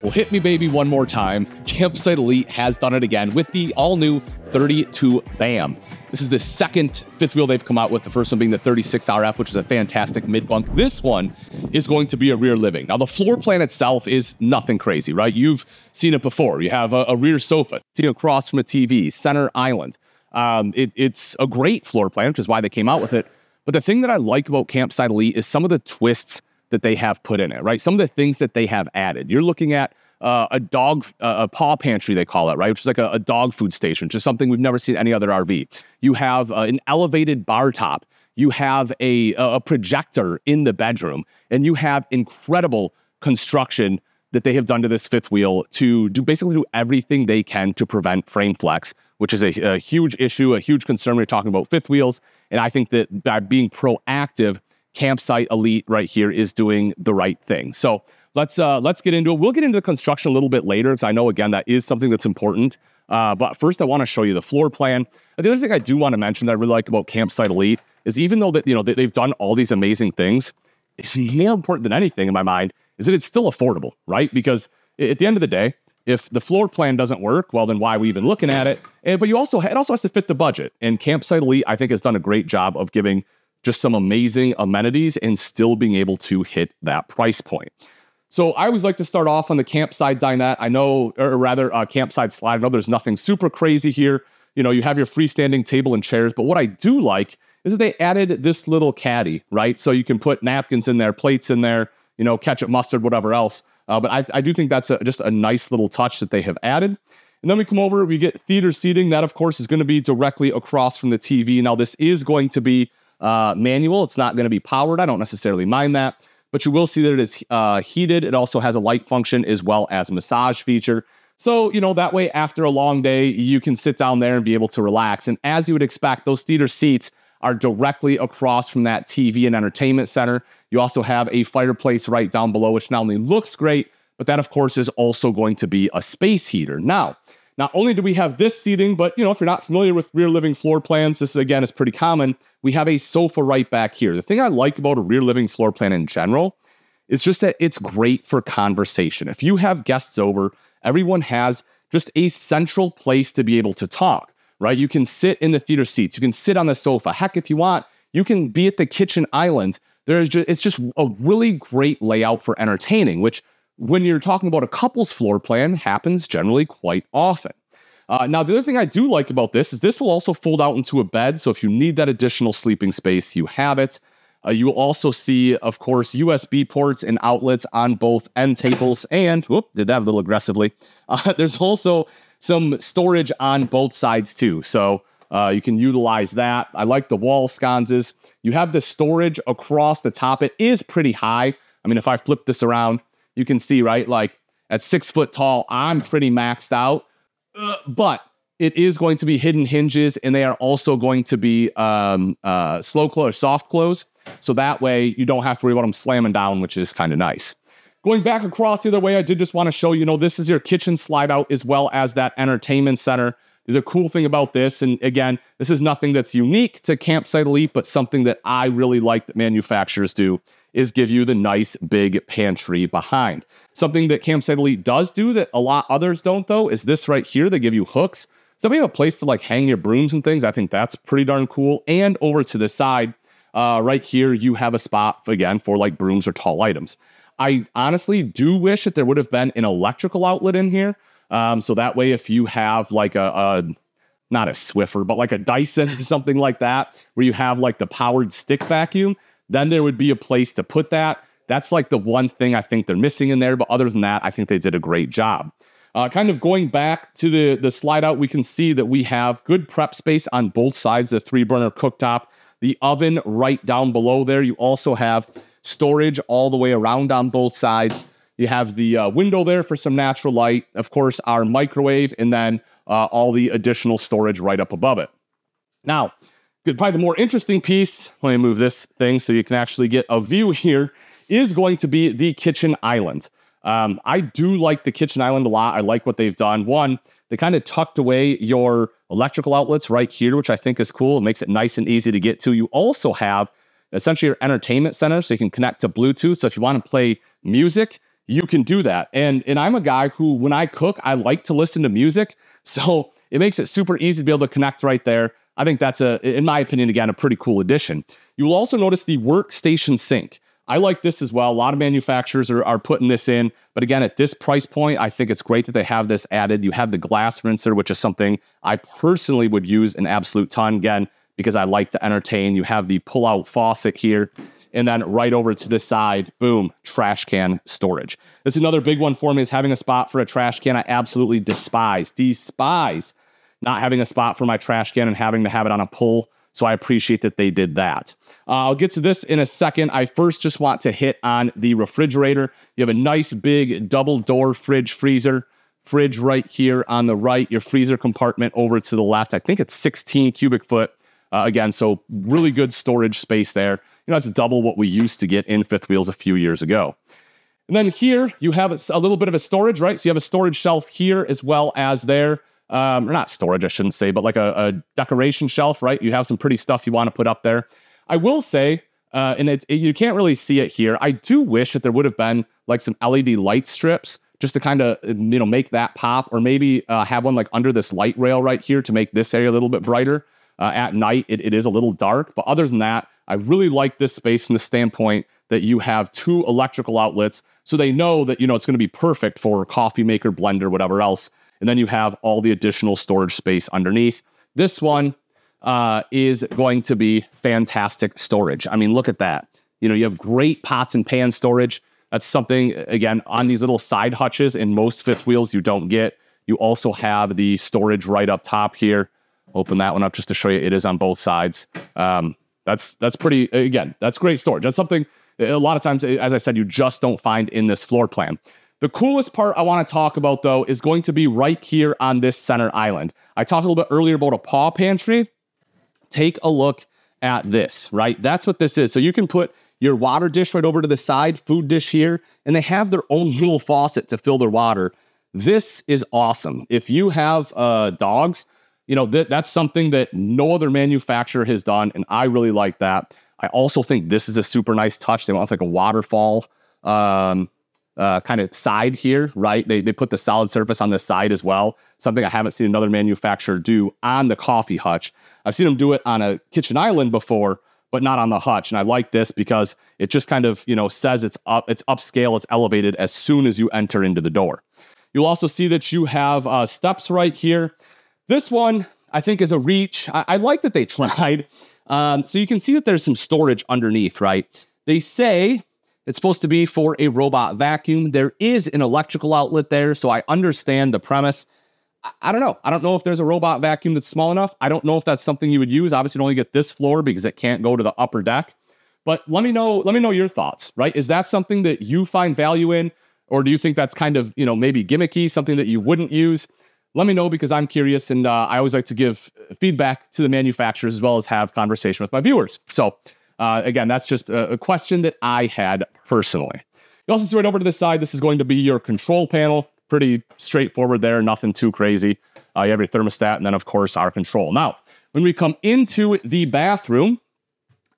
Well, hit me, baby, one more time. Campsite Elite has done it again with the all-new 32 BAM. This is the second fifth wheel they've come out with, the first one being the 36 RF, which is a fantastic mid-bunk. This one is going to be a rear living. Now, the floor plan itself is nothing crazy, right? You've seen it before. You have a rear sofa sitting across from a TV, center island. It's a great floor plan, which is why they came out with it. But the thing that I like about Campsite Elite is some of the twists that they have put in it, right? Some of the things that they have added. You're looking at a paw pantry, they call it, right? Which is like a dog food station, which is something we've never seen any other RV. You have an elevated bar top. You have a projector in the bedroom, and you have incredible construction that they have done to this fifth wheel to basically do everything they can to prevent frame flex, which is a huge issue, a huge concern when you're talking about fifth wheels. And I think that by being proactive, Campsite Elite right here is doing the right thing. So let's get into it. We'll get into the construction a little bit later because I know, again, that is something that's important. But first, I want to show you the floor plan. And the other thing I do want to mention that I really like about Campsite Elite is even though that they've done all these amazing things, it's more important than anything in my mind is that it's still affordable, right? Because at the end of the day, if the floor plan doesn't work, well, then why are we even looking at it? But it also has to fit the budget. And Campsite Elite, I think, has done a great job of giving just some amazing amenities and still being able to hit that price point. So I always like to start off on the campsite dinette. I know, or rather campsite slide. I know there's nothing super crazy here. You have your freestanding table and chairs, but what I do like is that they added this little caddy, right? So you can put napkins in there, plates in there, ketchup, mustard, whatever else. But I do think that's just a nice little touch that they have added. And then we come over, we get theater seating. That, of course, is going to be directly across from the TV. Now, this is going to be manual. It's not going to be powered. I don't necessarily mind that, but you will see that it is heated. It also has a light function as well as massage feature. So, that way after a long day, you can sit down there and be able to relax. And as you would expect, those theater seats are directly across from that TV and entertainment center. You also have a fireplace right down below, which not only looks great, but that, of course, is also going to be a space heater. Now, not only do we have this seating, but, if you're not familiar with rear living floor plans, this, again, is pretty common. We have a sofa right back here. The thing I like about a rear living floor plan in general is just that it's great for conversation. If you have guests over, everyone has just a central place to be able to talk, right? You can sit in the theater seats. You can sit on the sofa. Heck, if you want, you can be at the kitchen island. It's just a really great layout for entertaining, which when you're talking about a couple's floor plan happens generally quite often. Now, the other thing I do like about this is this will also fold out into a bed. So if you need that additional sleeping space, you have it. You will also see, of course, USB ports and outlets on both end tables. And, did that a little aggressively. There's also some storage on both sides too. So you can utilize that. I like the wall sconces. You have the storage across the top. It is pretty high. I mean, if I flip this around, you can see, right, like at 6 foot tall, I'm pretty maxed out, but it is going to be hidden hinges, and they are also going to be slow close or soft close. So that way you don't have to worry about them slamming down, which is kind of nice. Going back across the other way, I did just want to show, this is your kitchen slide out as well as that entertainment center. The cool thing about this, and again, this is nothing that's unique to Campsite Elite, but something that I really like that manufacturers do, is give you the nice big pantry behind. Something that Campsite Elite does do that a lot others don't, though, is this right here. They give you hooks. So if you have a place to like hang your brooms and things, I think that's pretty darn cool. And over to the side, right here, you have a spot, again, for like brooms or tall items. I honestly do wish that there would have been an electrical outlet in here. So that way, if you have like not a Swiffer, but like a Dyson or something like that, where you have like the powered stick vacuum, then there would be a place to put that. That's like the one thing I think they're missing in there. But other than that, I think they did a great job. Kind of going back to the slide out, we can see that we have good prep space on both sides, the 3-burner cooktop, the oven right down below there. You also have storage all the way around on both sides. You have the window there for some natural light, of course, our microwave, and then all the additional storage right up above it. Now, probably the more interesting piece, let me move this thing so you can actually get a view here, is going to be the kitchen island. I do like the kitchen island a lot. I like what they've done. One, they kind of tucked away your electrical outlets right here, which I think is cool. It makes it nice and easy to get to. You also have essentially your entertainment center, so you can connect to Bluetooth. So if you want to play music, you can do that. And I'm a guy who, when I cook, I like to listen to music. So it makes it super easy to be able to connect right there. I think that's in my opinion, again, a pretty cool addition. You will also notice the workstation sink. I like this as well. A lot of manufacturers are putting this in, but again, at this price point, I think it's great that they have this added. You have the glass rinser, which is something I personally would use an absolute ton, again, because I like to entertain. You have the pull-out faucet here, and then right over to the side, boom, trash can storage. That's another big one for me, is having a spot for a trash can. I absolutely despise not having a spot for my trash can and having to have it on a pull. So I appreciate that they did that. I'll get to this in a second. I first just want to hit on the refrigerator. You have a nice big double door fridge right here on the right, your freezer compartment over to the left. I think it's 16 cubic foot. Again, so really good storage space there. You know, it's double what we used to get in fifth wheels a few years ago. And then here you have a little bit of a storage, right? So you have a storage shelf here as well as there. Or not storage, I shouldn't say, but like a decoration shelf, right? You have some pretty stuff you want to put up there. I will say, and you can't really see it here, I do wish that there would have been like some LED light strips just to kind of, make that pop, or maybe have one like under this light rail right here to make this area a little bit brighter. At night, it is a little dark, but other than that, I really like this space from the standpoint that you have 2 electrical outlets, so they know that, it's going to be perfect for coffee maker, blender, whatever else. And then you have all the additional storage space underneath. This one is going to be fantastic storage. I mean, look at that. You have great pots and pan storage. That's something, again, on these little side hutches in most fifth wheels you don't get. You also have the storage right up top here. Open that one up just to show you it is on both sides. That's pretty, again, that's great storage. That's something a lot of times, as I said, you just don't find in this floor plan. The coolest part I want to talk about, though, is going to be right here on this center island. I talked a little bit earlier about a Pro Pantry. Take a look at this, right? That's what this is. So you can put your water dish right over to the side, food dish here, and they have their own little faucet to fill their water. This is awesome. If you have dogs, that's something that no other manufacturer has done, and I really like that. I also think this is a super nice touch. They want like a waterfall kind of side here, right? They put the solid surface on the side as well. Something I haven't seen another manufacturer do on the coffee hutch. I've seen them do it on a kitchen island before, but not on the hutch. And I like this because it just kind of, says it's upscale, it's elevated as soon as you enter into the door. You'll also see that you have steps right here. This one, I think, is a reach. I like that they tried. So you can see that there's some storage underneath, right? They say it's supposed to be for a robot vacuum. There is an electrical outlet there, so I understand the premise. I don't know. I don't know if there's a robot vacuum that's small enough. I don't know if that's something you would use. Obviously, you only get this floor because it can't go to the upper deck. But let me know your thoughts, right? Is that something that you find value in? Or do you think that's kind of, maybe gimmicky, something that you wouldn't use? Let me know, because I'm curious, and I always like to give feedback to the manufacturers as well as have conversation with my viewers. So again, that's just a question that I had personally. You also see right over to the side, this is going to be your control panel. Pretty straightforward there, nothing too crazy. You have your thermostat, and then, of course, our control. Now, when we come into the bathroom,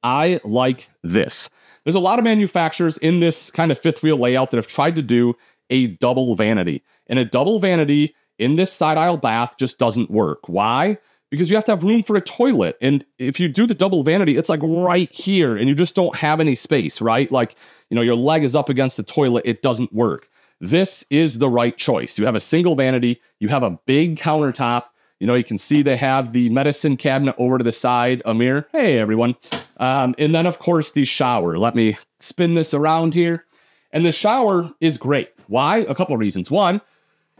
I like this. There's a lot of manufacturers in this kind of fifth wheel layout that have tried to do a double vanity. And a double vanity in this side aisle bath just doesn't work. Why? Because you have to have room for a toilet. And if you do the double vanity, it's like right here, and you just don't have any space, right? Like, your leg is up against the toilet. It doesn't work. This is the right choice. You have a single vanity. You have a big countertop. You can see they have the medicine cabinet over to the side, a mirror. Hey, everyone. And then, of course, the shower. Let me spin this around here. And the shower is great. Why? A couple of reasons. One,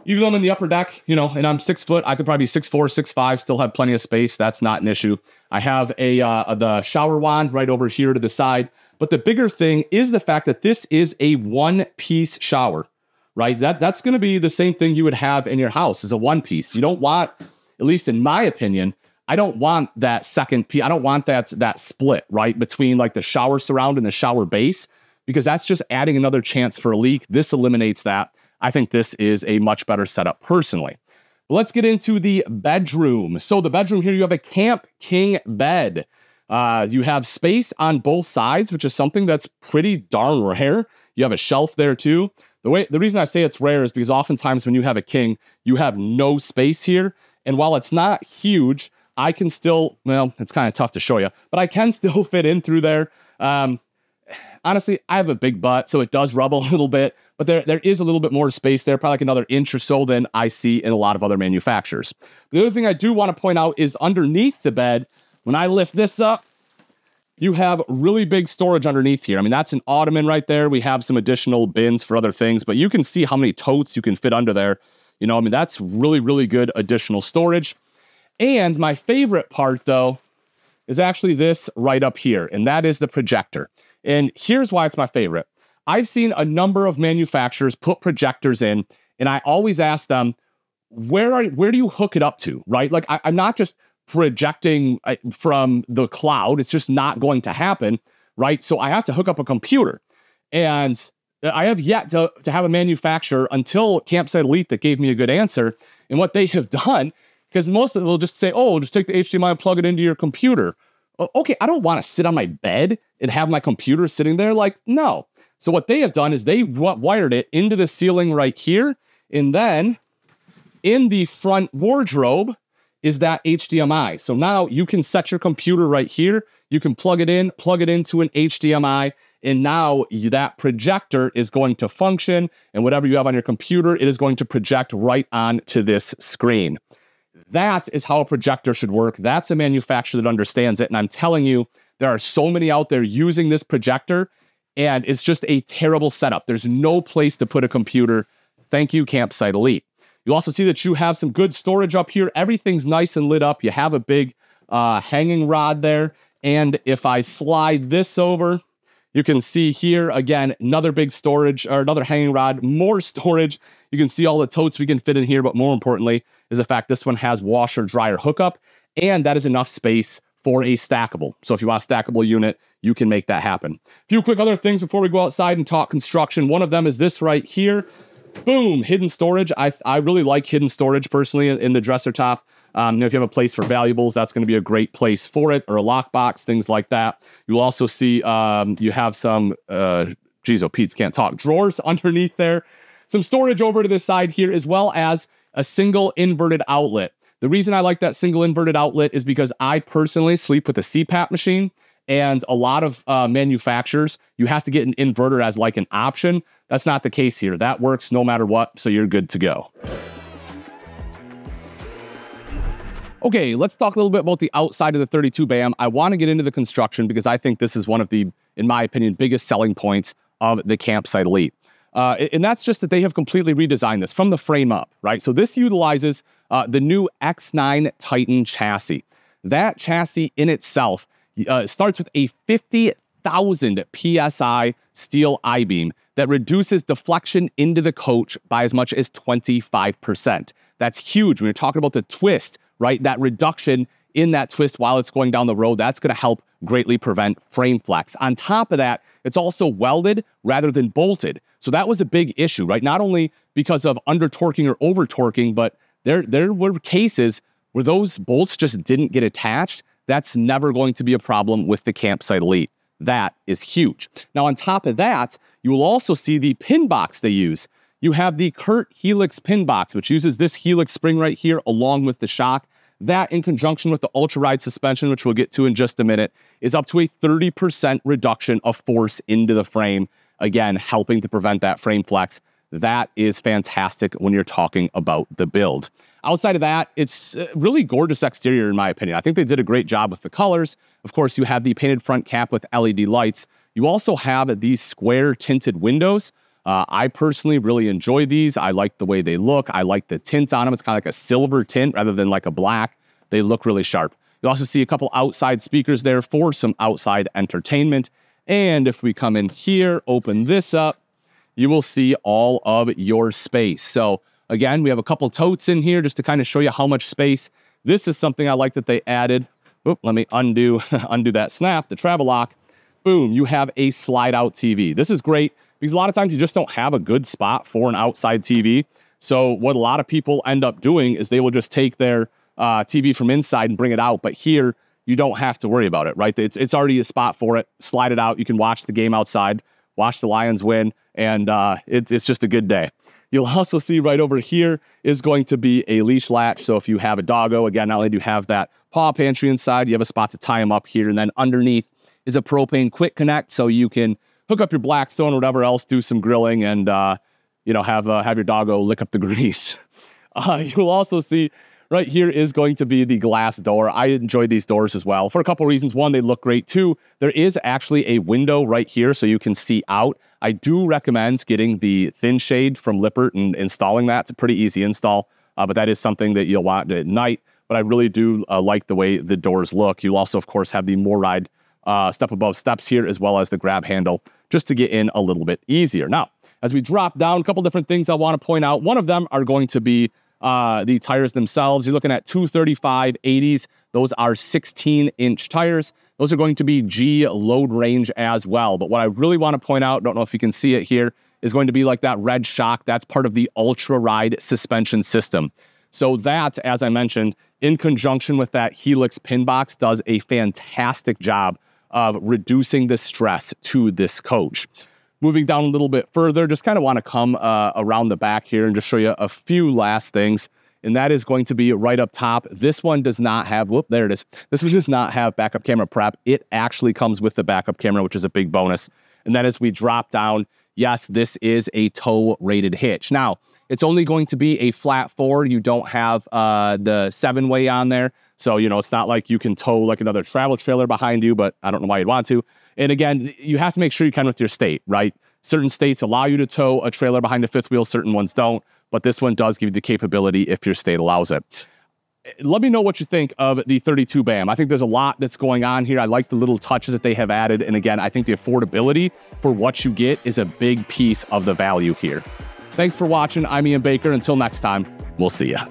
even though I'm in the upper deck, and I'm 6 foot, I could probably be 6'4", 6'5", still have plenty of space. That's not an issue. I have the shower wand right over here to the side. But the bigger thing is the fact that this is a one-piece shower, right? That's going to be the same thing you would have in your house as a one-piece. You don't want, at least in my opinion, I don't want that second piece. I don't want that split, right, between like the shower surround and the shower base, because that's just adding another chance for a leak. This eliminates that. I think this is a much better setup personally. Let's get into the bedroom. So the bedroom here, you have a Camp King bed. You have space on both sides, which is something that's pretty darn rare. You have a shelf there too. The reason I say it's rare is because oftentimes when you have a king, you have no space here. And while it's not huge, I can still, well, it's kind of tough to show you, but I can still fit in through there. Honestly, I have a big butt, so it does rub a little bit, but there is a little bit more space there, probably like another inch or so than I see in a lot of other manufacturers. The other thing I do want to point out is underneath the bed, when I lift this up, you have really big storage underneath here. I mean, that's an ottoman right there. We have some additional bins for other things, but you can see how many totes you can fit under there. You know, I mean, that's really, really good additional storage. And my favorite part, though, is actually this right up here, and that is the projector. And here's why it's my favorite. I've seen a number of manufacturers put projectors in, and I always ask them, where do you hook it up to, right? Like, I'm not just projecting from the cloud. It's just not going to happen, right? So I have to hook up a computer. And I have yet to have a manufacturer until Campsite Elite that gave me a good answer. And what they have done, because most of them will just say, oh, just take the HDMI and plug it into your computer. Okay, I don't want to sit on my bed and have my computer sitting there. Like, no. So what they have done is they wired it into the ceiling right here. And then in the front wardrobe is that HDMI. So now you can set your computer right here. You can plug it into an HDMI. And now that projector is going to function. And whatever you have on your computer, it is going to project right onto this screen. That is how a projector should work. That's a manufacturer that understands it. And I'm telling you, there are so many out there using this projector, and it's just a terrible setup. There's no place to put a computer. Thank you, Campsite Elite. You also see that you have some good storage up here. Everything's nice and lit up. You have a big hanging rod there. And if I slide this over, you can see here, again, another big storage, or another hanging rod, more storage. You can see all the totes we can fit in here, but more importantly is the fact this one has washer dryer hookup, and that is enough space for a stackable. So if you want a stackable unit, you can make that happen. A few quick other things before we go outside and talk construction. One of them is this right here. Boom, hidden storage. I really like hidden storage personally in the dresser top. You know, if you have a place for valuables, that's going to be a great place for it, or a lockbox, things like that. You'll also see you have some, geez, oh, Pete's can't talk, drawers underneath there. Some storage over to this side here, as well as a single inverted outlet. The reason I like that single inverted outlet is because I personally sleep with a CPAP machine, and a lot of manufacturers, you have to get an inverter as like an option. That's not the case here. That works no matter what, so you're good to go. Okay, let's talk a little bit about the outside of the 32 BAM. I want to get into the construction because I think this is one of the, in my opinion, biggest selling points of the Campsite Elite. And that's just that they have completely redesigned this from the frame up, right? So this utilizes the new X9 Titan chassis. That chassis in itself starts with a 50,000 PSI steel I-beam that reduces deflection into the coach by as much as 25%. That's huge when you're talking about the twist, right? That reduction in that twist while it's going down the road, that's going to help greatly prevent frame flex. On top of that, it's also welded rather than bolted. So that was a big issue, right? Not only because of under torquing or over torquing, but there were cases where those bolts just didn't get attached. That's never going to be a problem with the Campsite Elite. That is huge. Now, on top of that, you will also see the pin box they use. You have the Kurt Helix pin box, which uses this Helix spring right here along with the shock. That, in conjunction with the ultra ride suspension, which we'll get to in just a minute, is up to a 30% reduction of force into the frame. Again, helping to prevent that frame flex. That is fantastic when you're talking about the build. Outside of that, it's a really gorgeous exterior, in my opinion. I think they did a great job with the colors. Of course, you have the painted front cap with LED lights. You also have these square tinted windows. I personally really enjoy these. I like the way they look. I like the tint on them. It's kind of like a silver tint rather than like a black. They look really sharp. You also see a couple outside speakers there for some outside entertainment. And if we come in here, open this up, you will see all of your space. So again, we have a couple totes in here just to kind of show you how much space. This is something I like that they added. Oop, let me undo that snap, the travel lock. Boom, you have a slide out TV. This is great because a lot of times you just don't have a good spot for an outside TV. So what a lot of people end up doing is they will just take their TV from inside and bring it out. But here, you don't have to worry about it, right? It's already a spot for it. Slide it out. You can watch the game outside. watch the Lions win, and it's just a good day. You'll also see right over here is going to be a leash latch. So if you have a doggo, again, not only do you have that paw pantry inside, you have a spot to tie them up here. And then underneath is a propane quick connect. So you can hook up your Blackstone or whatever else, do some grilling, and you know, have your doggo lick up the grease. You'll also see right here is going to be the glass door. I enjoy these doors as well for a couple reasons. One, they look great. Two, there is actually a window right here so you can see out. I do recommend getting the thin shade from Lippert and installing that. It's a pretty easy install, but that is something that you'll want at night. But I really do like the way the doors look. You'll also, of course, have the MORryde step above steps here, as well as the grab handle, just to get in a little bit easier. Now, as we drop down, a couple different things I want to point out. One of them are going to be the tires themselves. You're looking at 235 80s. Those are 16-inch tires. Those are going to be G load range as well. But what I really want to point out, don't know if you can see it here, is going to be like that red shock. That's part of the Ultra-Ride suspension system. So that, as I mentioned, in conjunction with that Helix pin box, does a fantastic job of reducing the stress to this coach. Moving down a little bit further, just kind of want to come around the back here and just show you a few last things. And that is going to be right up top. This one does not have, whoop, there it is. This one does not have backup camera prep. It actually comes with the backup camera, which is a big bonus. And then as we drop down, yes, this is a tow-rated hitch. Now, it's only going to be a flat 4. You don't have the 7-way on there. So, you know, it's not like you can tow like another travel trailer behind you, but I don't know why you'd want to. And again, you have to make sure you can with your state, right? Certain states allow you to tow a trailer behind a fifth wheel, certain ones don't, but this one does give you the capability if your state allows it. Let me know what you think of the 32 BAM. I think there's a lot that's going on here. I like the little touches that they have added. And again, I think the affordability for what you get is a big piece of the value here. Thanks for watching. I'm Ian Baker. Until next time, we'll see ya.